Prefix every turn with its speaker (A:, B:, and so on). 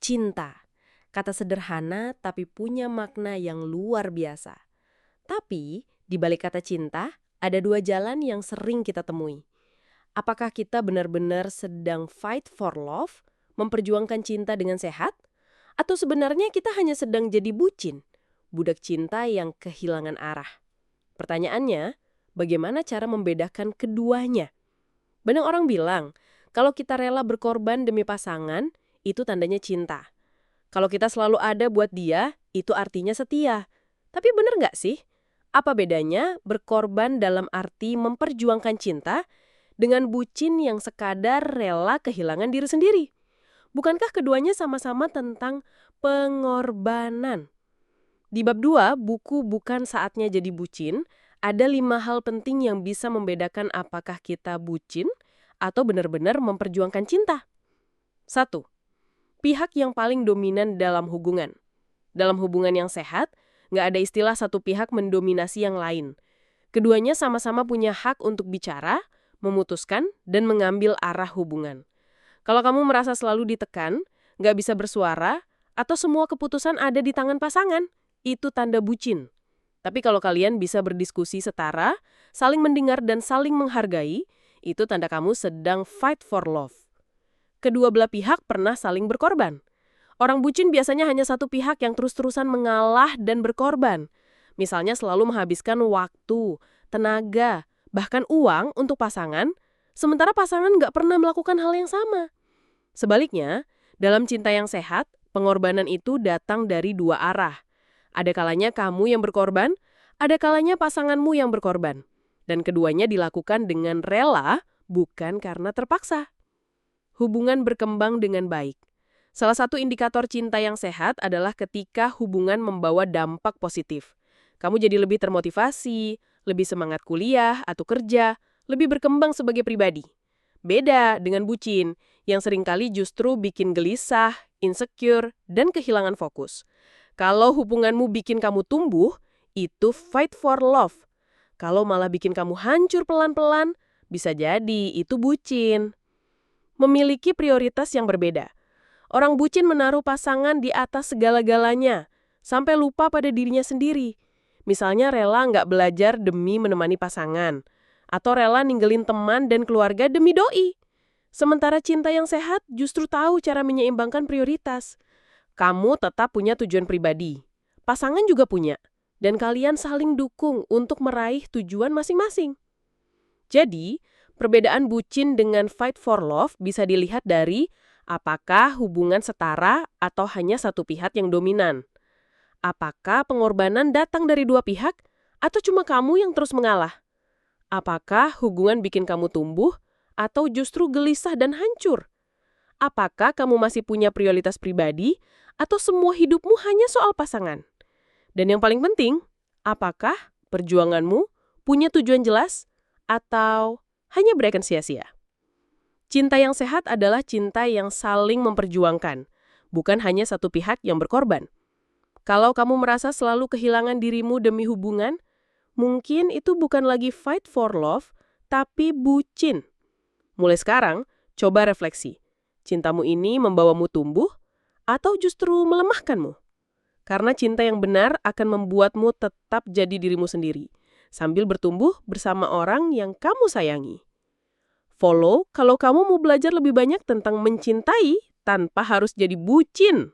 A: Cinta. Kata sederhana tapi punya makna yang luar biasa. Tapi di balik kata cinta, ada dua jalan yang sering kita temui. Apakah kita benar-benar sedang fight for love, memperjuangkan cinta dengan sehat? Atau sebenarnya kita hanya sedang jadi bucin, budak cinta yang kehilangan arah? Pertanyaannya, bagaimana cara membedakan keduanya? Banyak orang bilang, kalau kita rela berkorban demi pasangan, itu tandanya cinta. Kalau kita selalu ada buat dia, itu artinya setia. Tapi benar nggak sih? Apa bedanya berkorban dalam arti memperjuangkan cinta dengan bucin yang sekadar rela kehilangan diri sendiri? Bukankah keduanya sama-sama tentang pengorbanan? Di bab 2, buku Bukan Saatnya Jadi Bucin, ada 5 hal penting yang bisa membedakan apakah kita bucin atau benar-benar memperjuangkan cinta. 1. Pihak yang paling dominan dalam hubungan. Dalam hubungan yang sehat, nggak ada istilah satu pihak mendominasi yang lain. Keduanya sama-sama punya hak untuk bicara, memutuskan, dan mengambil arah hubungan. Kalau kamu merasa selalu ditekan, nggak bisa bersuara, atau semua keputusan ada di tangan pasangan, itu tanda bucin. Tapi kalau kalian bisa berdiskusi setara, saling mendengar dan saling menghargai, itu tanda kamu sedang fight for love. Kedua belah pihak pernah saling berkorban. Orang bucin biasanya hanya satu pihak yang terus-terusan mengalah dan berkorban. Misalnya selalu menghabiskan waktu, tenaga, bahkan uang untuk pasangan, sementara pasangan nggak pernah melakukan hal yang sama. Sebaliknya, dalam cinta yang sehat, pengorbanan itu datang dari dua arah. Ada kalanya kamu yang berkorban, ada kalanya pasanganmu yang berkorban. Dan keduanya dilakukan dengan rela, bukan karena terpaksa. Hubungan berkembang dengan baik. Salah satu indikator cinta yang sehat adalah ketika hubungan membawa dampak positif. Kamu jadi lebih termotivasi, lebih semangat kuliah atau kerja, lebih berkembang sebagai pribadi. Beda dengan bucin, yang seringkali justru bikin gelisah, insecure, dan kehilangan fokus. Kalau hubunganmu bikin kamu tumbuh, itu fight for love. Kalau malah bikin kamu hancur pelan-pelan, bisa jadi itu bucin. Memiliki prioritas yang berbeda. Orang bucin menaruh pasangan di atas segala-galanya, sampai lupa pada dirinya sendiri. Misalnya rela nggak belajar demi menemani pasangan, atau rela ninggalin teman dan keluarga demi doi. Sementara cinta yang sehat justru tahu cara menyeimbangkan prioritas. Kamu tetap punya tujuan pribadi, pasangan juga punya, dan kalian saling dukung untuk meraih tujuan masing-masing. Jadi, perbedaan bucin dengan fight for love bisa dilihat dari apakah hubungan setara atau hanya satu pihak yang dominan. Apakah pengorbanan datang dari dua pihak atau cuma kamu yang terus mengalah? Apakah hubungan bikin kamu tumbuh atau justru gelisah dan hancur? Apakah kamu masih punya prioritas pribadi atau semua hidupmu hanya soal pasangan? Dan yang paling penting, apakah perjuanganmu punya tujuan jelas atau hanya berakhir sia-sia? Cinta yang sehat adalah cinta yang saling memperjuangkan, bukan hanya satu pihak yang berkorban. Kalau kamu merasa selalu kehilangan dirimu demi hubungan, mungkin itu bukan lagi fight for love, tapi bucin. Mulai sekarang, coba refleksi. Cintamu ini membawamu tumbuh atau justru melemahkanmu? Karena cinta yang benar akan membuatmu tetap jadi dirimu sendiri, sambil bertumbuh bersama orang yang kamu sayangi. Follow kalau kamu mau belajar lebih banyak tentang mencintai tanpa harus jadi bucin.